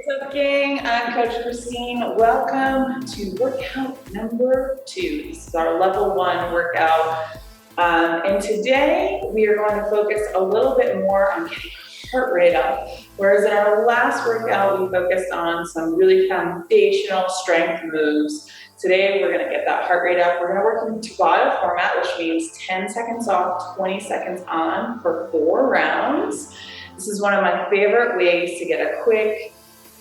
What's up, gang? I'm Coach Christine. Welcome to workout number 2. This is our level 1 workout. And today we are going to focus a little bit more on getting heart rate up. Whereas in our last workout, we focused on some really foundational strength moves. Today, we're going to get that heart rate up. We're going to work in Tabata format, which means 10 seconds off, 20 seconds on for 4 rounds. This is one of my favorite ways to get a quick,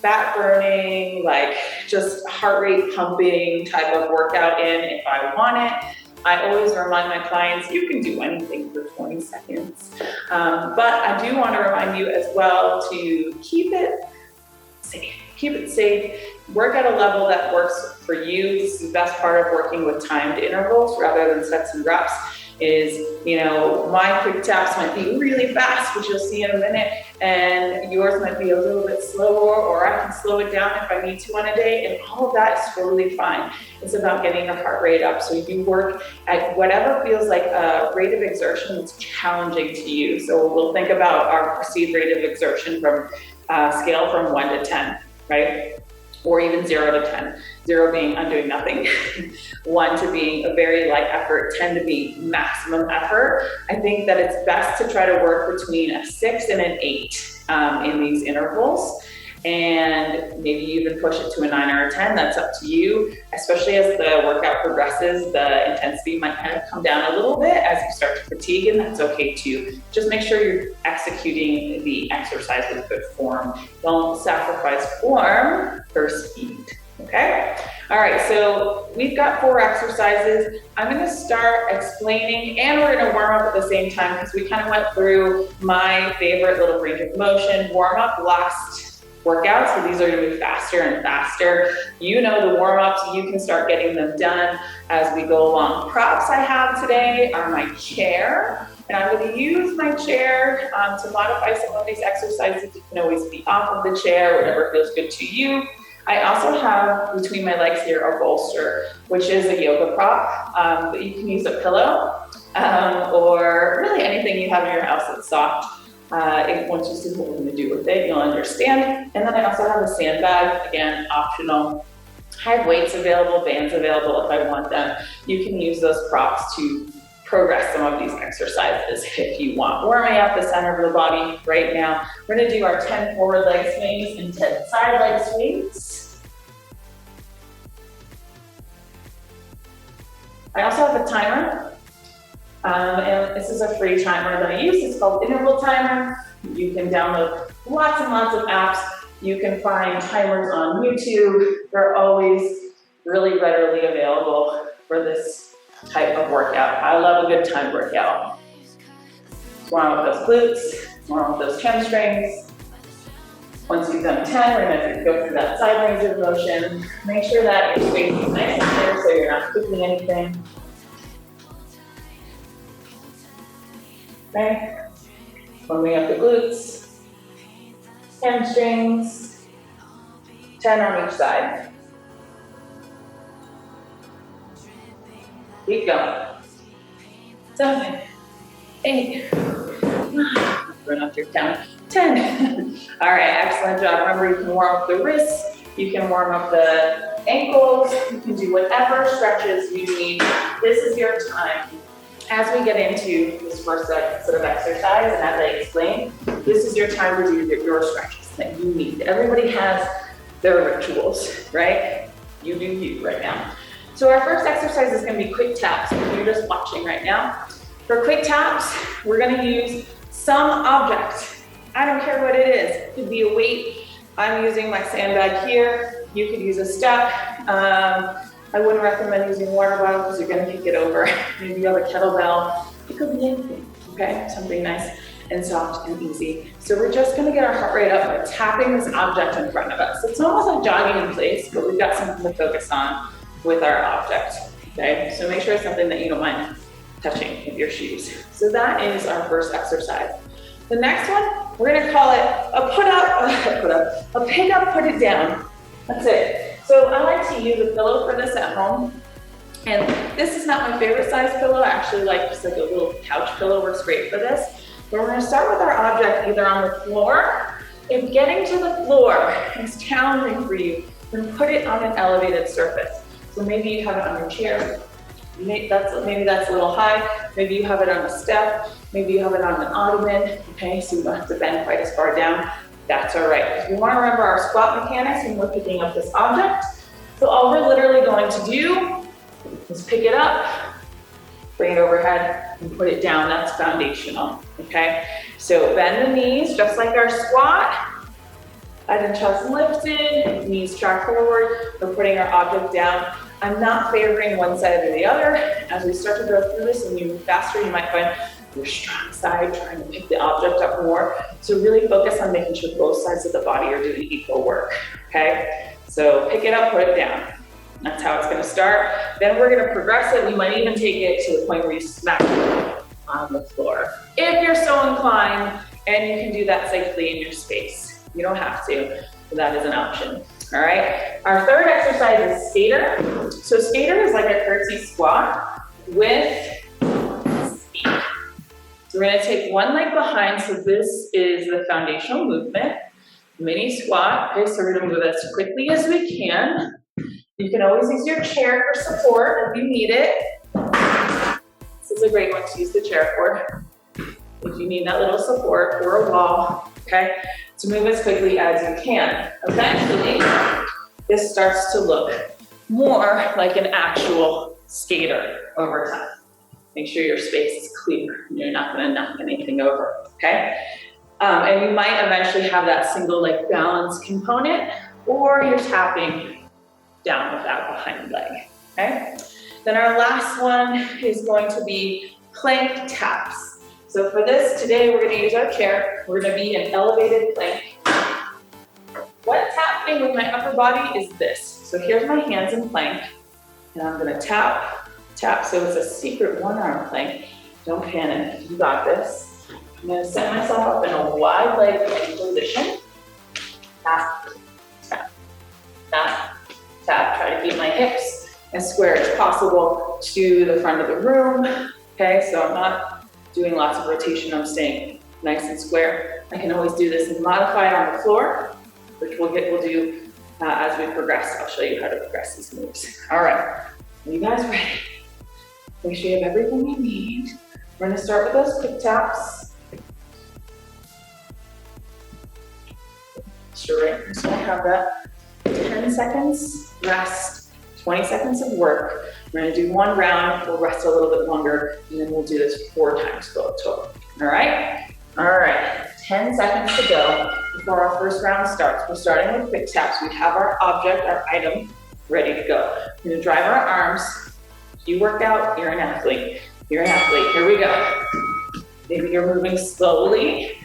fat burning, like just heart rate pumping type of workout in if I want it. I always remind my clients, you can do anything for 20 seconds. But I do want to remind you as well to keep it safe. Keep it safe. Work at a level that works for you. This is the best part of working with timed intervals rather than sets and reps. My quick taps might be really fast, which you'll see in a minute, and yours might be a little bit slower, or I can slow it down if I need to on a day, and all of that is totally fine. It's about getting the heart rate up. So you work at whatever feels like a rate of exertion that's challenging to you. So we'll think about our perceived rate of exertion from scale from 1 to 10, right? Or even 0 to 10. 0 being I'm doing nothing, 1 to being a very light effort, 10 to be maximum effort. I think that it's best to try to work between a 6 and an 8 in these intervals. And maybe you even push it to a 9 or a 10, that's up to you. Especially as the workout progresses, the intensity might kind of come down a little bit as you start to fatigue, and that's okay too. Just make sure you're executing the exercise with good form. Don't sacrifice form for speed, okay? All right, so we've got 4 exercises. I'm gonna start explaining, and we're gonna warm up at the same time because we kind of went through my favorite little range of motion warm up last workout, so these are going to be faster and faster. You know the warm-ups, you can start getting them done as we go along. Props I have today are my chair, and I'm going to use my chair to modify some of these exercises. You can always be off of the chair, whatever feels good to you. I also have between my legs here a bolster, which is a yoga prop, but you can use a pillow or really anything you have in your house that's soft. Once you see what we're going to do with it, you'll understand. And then I also have a sandbag, again, optional. I have weights available, bands available if I want them. You can use those props to progress some of these exercises if you want. Warming up the center of the body right now. We're going to do our 10 forward leg swings and 10 side leg swings. I also have a timer. And this is a free timer that I use. It's called Interval Timer. You can download lots and lots of apps. You can find timers on YouTube. They're always really readily available for this type of workout. I love a good time workout. Warm up those glutes, warm up those hamstrings. Once you've done 10, we're gonna go through that side range of motion. Make sure that your waist is nice and clear so you're not tweaking anything. Okay, warming up the glutes, hamstrings, 10 on each side. Keep going. 7, 8, 9, run up your count, 10. All right, excellent job. Remember, you can warm up the wrists, you can warm up the ankles, you can do whatever stretches you need. This is your time. As we get into this first sort of exercise, and as I explained, this is your time to do your stretches that you need. Everybody has their rituals, right? You do you right now. So our first exercise is going to be quick taps. If you're just watching right now, for quick taps, we're going to use some object. I don't care what it is. It could be a weight. I'm using my sandbag here. You could use a step. I wouldn't recommend using a water bottle because you're going to kick it over. Maybe you have a kettlebell. It could be anything, okay? Something nice and soft and easy. So we're just going to get our heart rate up by tapping this object in front of us. It's almost like jogging in place, but we've got something to focus on with our object, okay? So make sure it's something that you don't mind touching with your shoes. So that is our first exercise. The next one, we're going to call it a a pick up, put it down. That's it. So I like to use a pillow for this at home. And this is not my favorite size pillow. I actually like just like a little couch pillow, works great for this. But we're gonna start with our object either on the floor If getting to the floor is challenging for you, then put it on an elevated surface. So maybe you have it on your chair. Maybe that's a little high. Maybe you have it on a step. Maybe you have it on an ottoman. Okay, so you don't have to bend quite as far down. That's all right. We want to remember our squat mechanics when we're picking up this object. So all we're literally going to do is pick it up, bring it overhead, and put it down. That's foundational, okay? So bend the knees, just like our squat. Head and chest lifted, knees track forward. We're putting our object down. I'm not favoring one side or the other. As we start to go through this and you move faster, you might find your strong side trying to pick the object up more. So really focus on making sure both sides of the body are doing equal work, okay? So pick it up, put it down. That's how it's gonna start. Then we're gonna progress it. We might even take it to the point where you smack it on the floor. If you're so inclined, and you can do that safely in your space. You don't have to, but that is an option. All right, our third exercise is skater. So skater is like a curtsy squat with speed. So we're gonna take one leg behind, so this is the foundational movement. Mini squat, okay, so we're gonna move as quickly as we can. You can always use your chair for support if you need it. This is a great one to use the chair for, if you need that little support or a wall, okay? So move as quickly as you can. Eventually, this starts to look more like an actual skater over time. Make sure your space is clear and you're not gonna knock anything over, okay? And you might eventually have that single leg balance component, or you're tapping down with that behind leg, okay? Then our last one is going to be plank taps. So for this, today we're gonna use our chair. We're gonna be in elevated plank. What's happening with my upper body is this. So here's my hands in plank, and I'm gonna tap, tap. So it's a secret one-arm plank. Don't panic, you got this. I'm gonna set myself up in a wide leg position. Tap, tap, tap, tap. Try to keep my hips as square as possible to the front of the room. Okay, so I'm not doing lots of rotation, I'm staying nice and square. I can always do this and modify it on the floor, which we'll do as we progress. I'll show you how to progress these moves. All right, are you guys ready? Make sure you have everything you need. We're gonna start with those quick taps. Sure, I'm just gonna have that 10 seconds, rest, 20 seconds of work. We're gonna do one round, we'll rest a little bit longer, and then we'll do this 4 times total. All right? All right, 10 seconds to go before our first round starts. We're starting with quick taps. We have our object, our item, ready to go. We're gonna drive our arms. If you work out, you're an athlete. You're an athlete, here we go. Maybe you're moving slowly,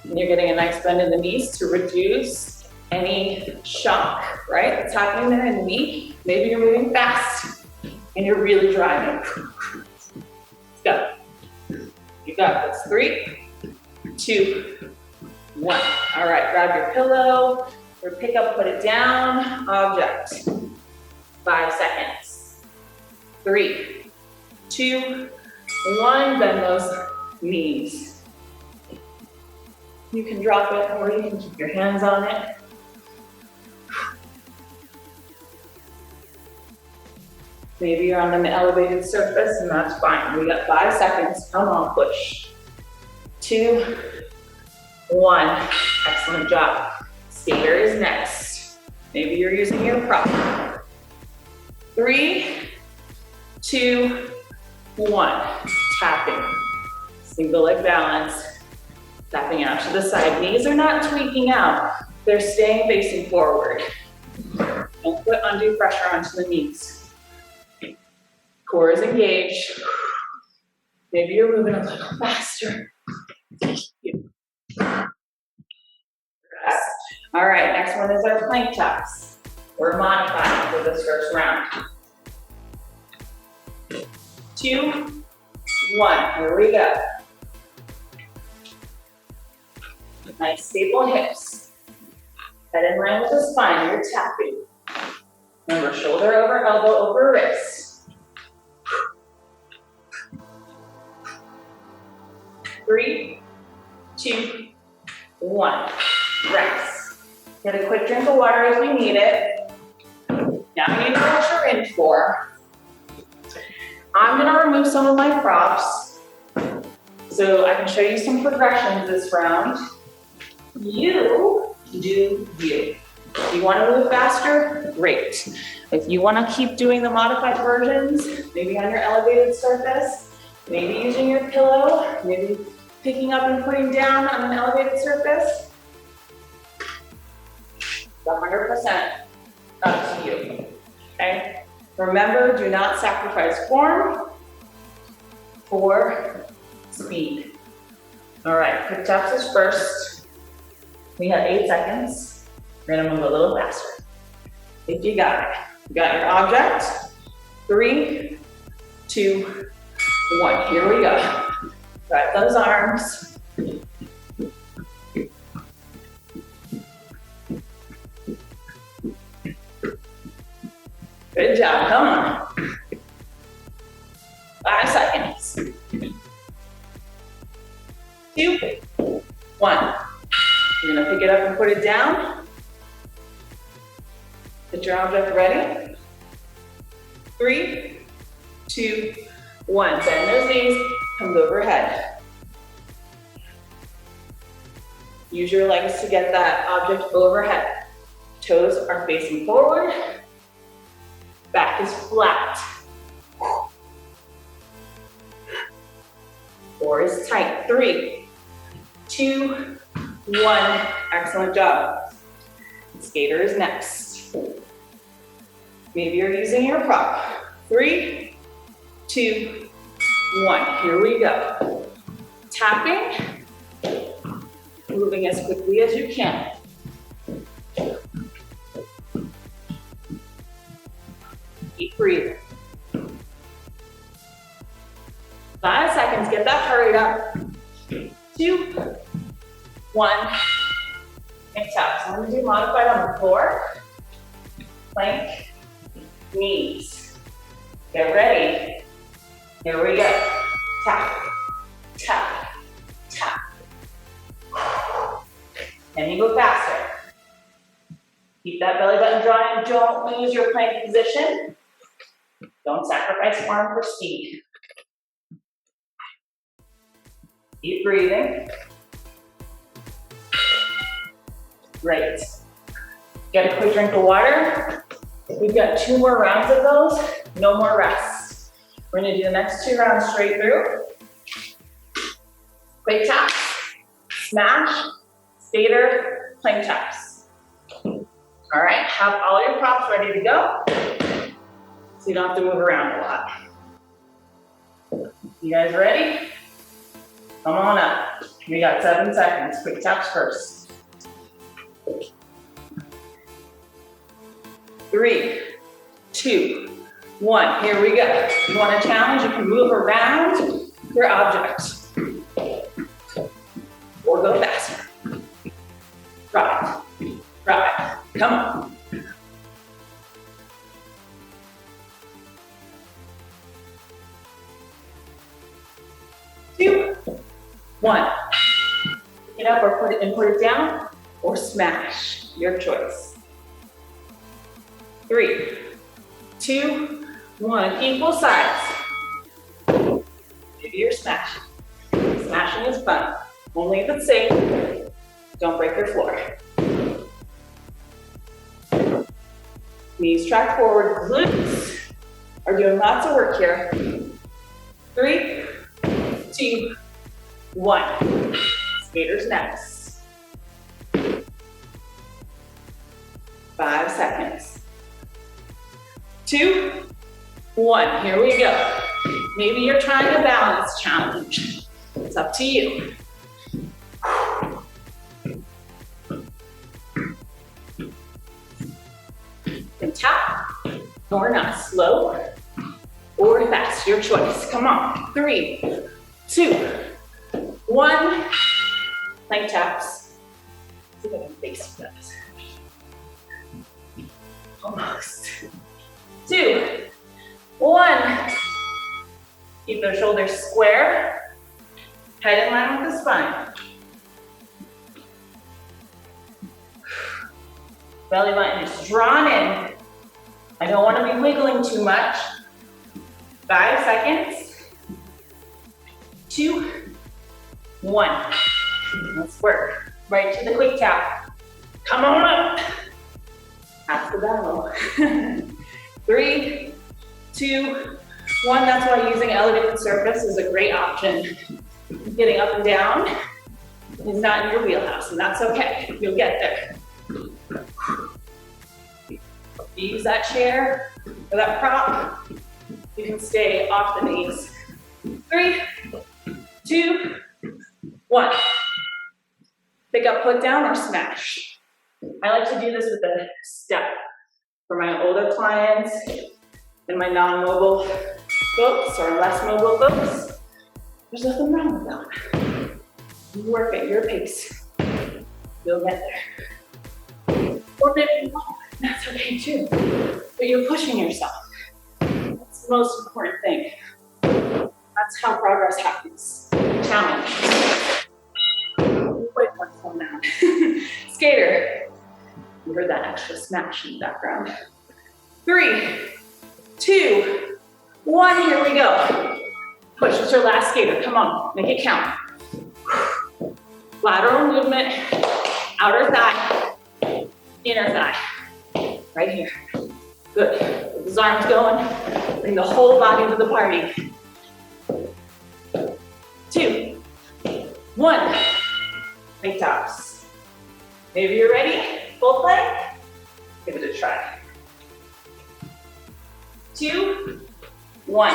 and you're getting a nice bend in the knees to reduce any shock, right? That's happening there in the knee. Maybe you're moving fast, and you're really driving. Let's go. You got this. 3, 2, 1. All right, grab your pillow, or pick up, put it down, object. 5 seconds. 3, 2, 1, bend those knees. You can drop it, or you can keep your hands on it. Maybe you're on an elevated surface, and that's fine. We got 5 seconds. Come on, push. 2, 1. Excellent job. Skater is next. Maybe you're using your prop. 3, 2, 1. Tapping. Single leg balance. Tapping out to the side. Knees are not tweaking out. They're staying facing forward. Don't put undue pressure onto the knees. Core is engaged. Maybe you're moving a little faster. All right, next one is our plank taps. We're modifying for this first round. 2, 1, here we go. Nice stable hips. Head in line with the spine, you're tapping. Remember, shoulder over elbow over wrist. 3, 2, 1. rest. Get a quick drink of water if you need it. Now you know what you're in for. I'm gonna remove some of my props so I can show you some progressions this round. You do you. If you wanna move faster, great. If you wanna keep doing the modified versions, maybe on your elevated surface, maybe using your pillow, maybe picking up and putting down on an elevated surface, it's 100% up to you, okay? Remember, do not sacrifice form for speed. All right, quick taps is first. We have 8 seconds. We're gonna move a little faster. If you got it. You got your object. 3, 2, 1. Here we go. Drive those arms. Good job, come on. 5 seconds. 2, 1. You're gonna pick it up and put it down. Get your object ready. 3, 2, 1. Bend those knees, comes overhead. Use your legs to get that object overhead. Toes are facing forward. Back is flat. Core is tight. 3, 2, 1. Excellent job. Skater is next. Maybe you're using your prop. 3, 2, 1. Here we go. Tapping. Moving as quickly as you can. Keep breathing. 5 seconds, get that hurried up. 2, 1. Plank taps. I'm gonna do modified on the floor. Plank, knees. Get ready. Here we go. Tap, tap, tap. And you go faster. Keep that belly button drawn in. Don't lose your plank position. Don't sacrifice form for speed. Keep breathing. Great. Get a quick drink of water. We've got 2 more rounds of those. No more rest. We're gonna do the next 2 rounds straight through. Quick taps, smash, skater, plank taps. All right, have all your props ready to go, so you don't have to move around a lot. You guys ready? Come on up. We got 7 seconds. Quick taps first. 3, 2, 1. Here we go. You want a challenge? You can move around your object. Or go faster. Drive. Drive. Come on. 2, 1. Pick it up or put it down, or smash. Your choice. 3, 2, 1. Equal sides. Maybe you're smashing. Smashing is fun. Only if it's safe. Don't break your floor. Knees track forward. Glutes are doing lots of work here. 3, 2, 1. Skaters next. 5 seconds. 2, 1. Here we go. Maybe you're trying a balance challenge. It's up to you. You can tap or not. Slow or fast. Your choice. Come on. 3, 2, 1. Plank taps. See if I can face that. Almost. 2, 1. Keep those shoulders square. Head in line with the spine. Belly button is drawn in. I don't want to be wiggling too much. 5 seconds. 2, 1. Let's work. Right to the quick tap. Come on up. That's the battle. 3, 2, 1. That's why using elevated surface is a great option. Getting up and down is not in your wheelhouse, and that's okay. You'll get there. Use that chair or that prop. You can stay off the knees. 3, 2, 1. Pick up, put down, or smash. I like to do this with a step. For my older clients and my non-mobile folks or less mobile folks, there's nothing wrong with that. You work at your pace. You'll get there. Or maybe you won't. That's okay too. But you're pushing yourself. That's the most important thing. That's how progress happens. Challenge. Wait, what's going on? Skater. You heard that extra smash in the background. 3, 2, 1. Here we go. Push with your last skater. Come on, make it count. Lateral movement. Outer thigh. Inner thigh. Right here. Good. Get those arms going. Bring the whole body to the party. 2, 1. Plank tops. Maybe you're ready. Full plank. Give it a try. 2, 1.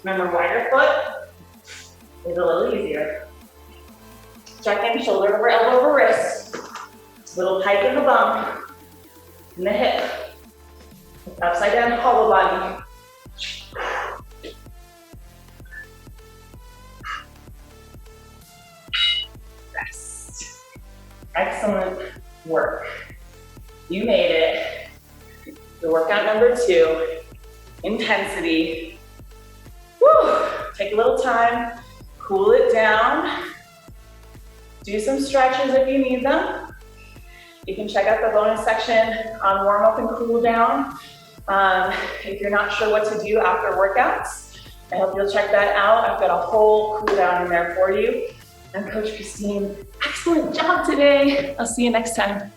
Remember, wider foot is a little easier. Check in, shoulder over elbow over wrist. Little pike in the bum. In the hip. Upside down hollow body. Rest. Excellent work. You made it. The workout number 2. Intensity. Woo. Take a little time. Cool it down. Do some stretches if you need them. You can check out the bonus section on warm up and cool down. If you're not sure what to do after workouts, I hope you'll check that out. I've got a whole cool down in there for you. I'm Coach Christine. Excellent job today. I'll see you next time.